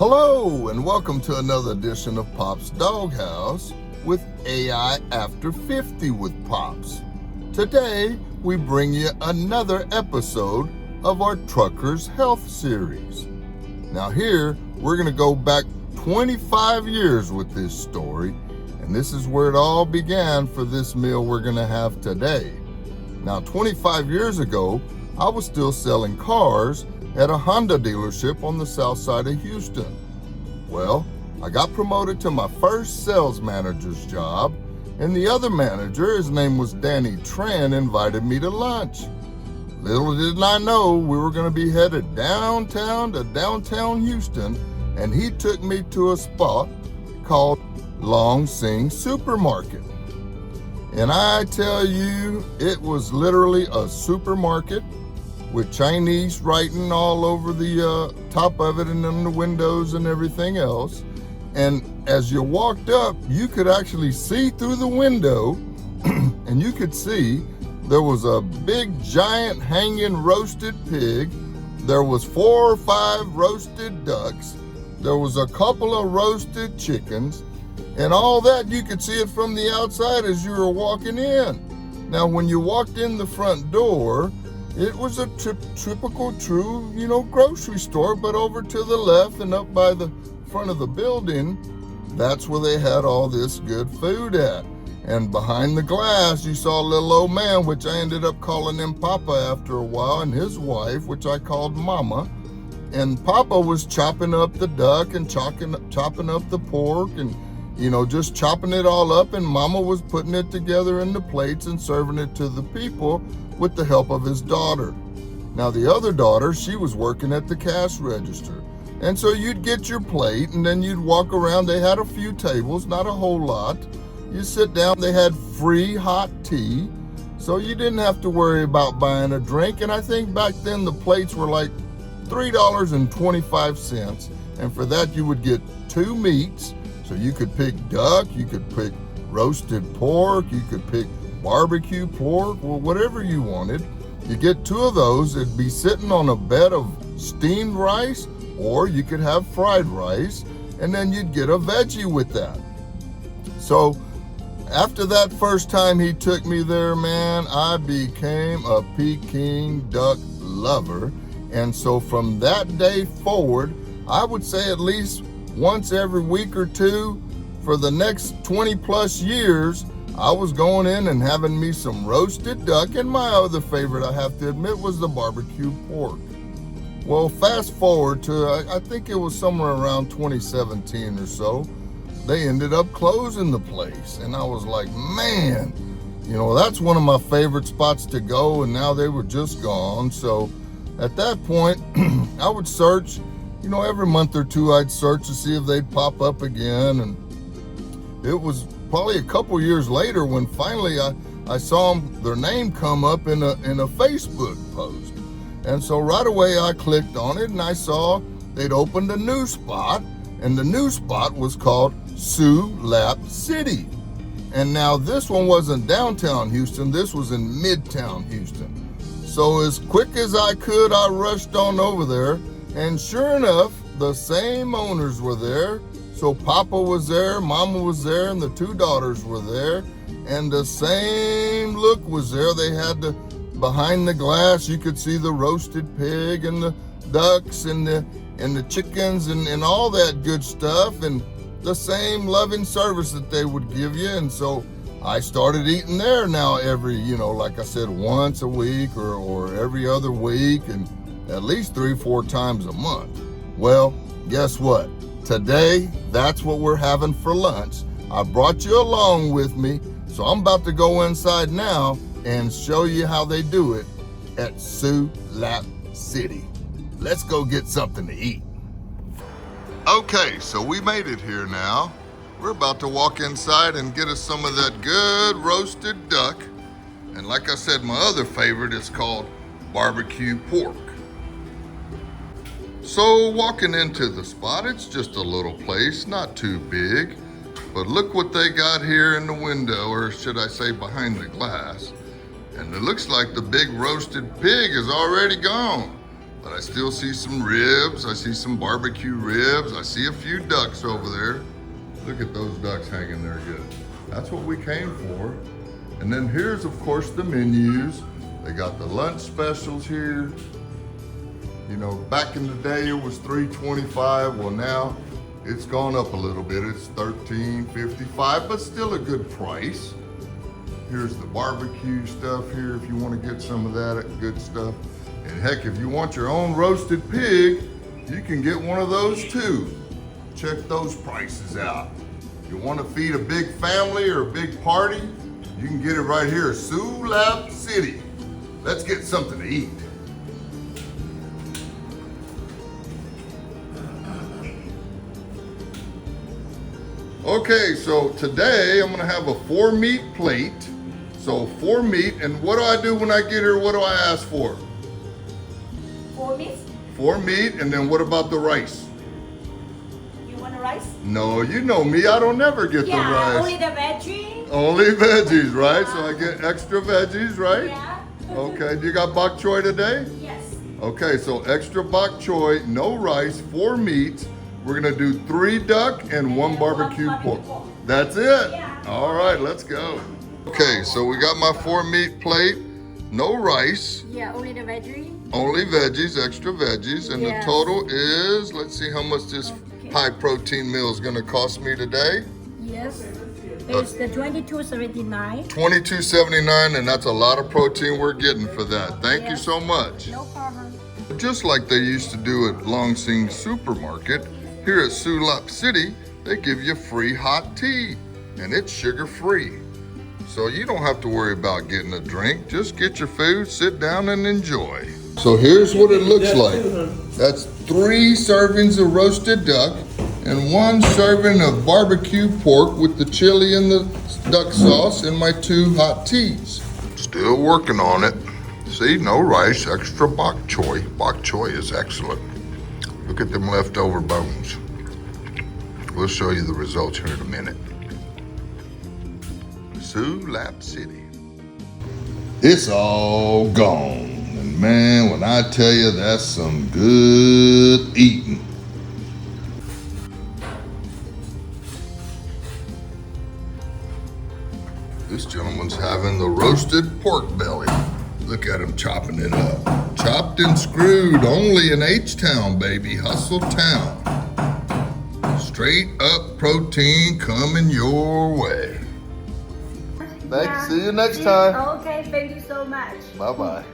Hello and welcome to another edition of Pop's Doghouse with AI After 50 with Pops. Today we bring you another episode of our Truckers Health Series. Now here we're going to go back 25 years with this story, and this is where it all began for this meal we're going to have today. Now 25 years ago I was still selling cars at a Honda dealership on the south side of Houston. Well, I got promoted to my first sales manager's job, and the other manager, his name was Danny Tran, invited me to lunch. Little did I know we were going to be headed downtown to downtown Houston, and he took me to a spot called Long Sing Supermarket. And I tell you, it was literally a supermarket with Chinese writing all over the top of it and in the windows and everything else. And as you walked up, you could actually see through the window and you could see there was a big giant hanging roasted pig. There was 4 or 5 roasted ducks. There was a couple of roasted chickens, and all that you could see it from the outside as you were walking in. Now, when you walked in the front door, it was a typical true, grocery store, but over to the left and up by the front of the building, that's where they had all this good food at. And behind the glass, you saw a little old man, which I ended up calling him Papa after a while, and his wife, which I called Mama. And Papa was chopping up the duck and chopping up the pork and, just chopping it all up, and Mama was putting it together in the plates and serving it to the people with the help of his daughter. Now the other daughter, she was working at the cash register. And so you'd get your plate and then you'd walk around. They had a few tables, not a whole lot. You sit down, they had free hot tea. So you didn't have to worry about buying a drink. And I think back then the plates were like $3.25. And for that you would get 2 meats. So you could pick duck, you could pick roasted pork, you could pick barbecue pork, well, whatever you wanted. You get 2 of those. It'd be sitting on a bed of steamed rice, or you could have fried rice, and then you'd get a veggie with that. So after that first time he took me there, man, I became a Peking duck lover. And so from that day forward, I would say at least once every week or two for the next 20 plus years, I was going in and having me some roasted duck, and my other favorite, I have to admit, was the barbecue pork. Well, fast forward to, I think it was somewhere around 2017 or so, they ended up closing the place. And I was like, man, that's one of my favorite spots to go, and now they were just gone. So at that point, I would search, every month or two I'd search to see if they'd pop up again. And it was probably a couple years later when finally I saw their name come up in a Facebook post. And so right away I clicked on it and I saw they'd opened a new spot, and the new spot was called Siu Lap City. And now this one wasn't downtown Houston, this was in Midtown Houston. So as quick as I could, I rushed on over there, and sure enough, the same owners were there. So Papa was there, Mama was there, and the 2 daughters were there, and the same look was there. They had behind the glass, you could see the roasted pig and the ducks and the chickens and all that good stuff, and the same loving service that they would give you. And so I started eating there now every, like I said, once a week or every other week, and at least 3 or 4 times a month. Well, guess what? Today, that's what we're having for lunch. I brought you along with me, so I'm about to go inside now and show you how they do it at Siu Lap City. Let's go get something to eat. Okay, so we made it here now. We're about to walk inside and get us some of that good roasted duck. And like I said, my other favorite is called barbecue pork. So walking into the spot, it's just a little place, not too big, but look what they got here in the window, or should I say behind the glass. And it looks like the big roasted pig is already gone. But I still see some ribs. I see some barbecue ribs. I see a few ducks over there. Look at those ducks hanging there good. That's what we came for. And then here's, of course, the menus. They got the lunch specials here. You know, back in the day it was $3.25. Well, now it's gone up a little bit. It's $13.55, but still a good price. Here's the barbecue stuff here if you want to get some of that good stuff. And heck, if you want your own roasted pig, you can get one of those too. Check those prices out. You want to feed a big family or a big party, you can get it right here at Siu Lap City. Let's get something to eat. Okay, so today I'm gonna have a 4-meat plate. So 4 meat, and what do I do when I get here? What do I ask for? 4 meat? 4 meat, and then what about the rice? You want the rice? No, you know me, I don't never get the rice. Only the veggie. Only veggies, right? So I get extra veggies, right? Yeah. Okay, you got bok choy today? Yes. Okay, so extra bok choy, no rice, 4 meats. We're gonna do 3 duck and 1 barbecue pork. That's it? Yeah. All right, let's go. Okay, so we got my 4 meat plate, no rice. Yeah, only the veggie. Only veggies, extra veggies, and Yes. the total is, let's see how much this high protein meal is gonna cost me today. Yes. It's the $22.79. $22.79, and that's a lot of protein we're getting for that. Thank you Yes. so much. No problem. Just like they used to do at Longsing Supermarket, here at Siu Lap City, they give you free hot tea, and it's sugar-free. So you don't have to worry about getting a drink. Just get your food, sit down, and enjoy. So here's what it looks like. That's 3 servings of roasted duck and 1 serving of barbecue pork with the chili and the duck sauce and my 2 hot teas. Still working on it. See, no rice, extra bok choy. Bok choy is excellent. Look at them leftover bones. We'll show you the results here in a minute. Siu Lap City. It's all gone. And man, when I tell you, that's some good eating. This gentleman's having the roasted pork belly. Look at him chopping it up. Chopped and screwed, only in H-Town, baby, Hustle Town. Straight up protein coming your way. Thanks, see you next time. Okay, thank you so much. Bye-bye.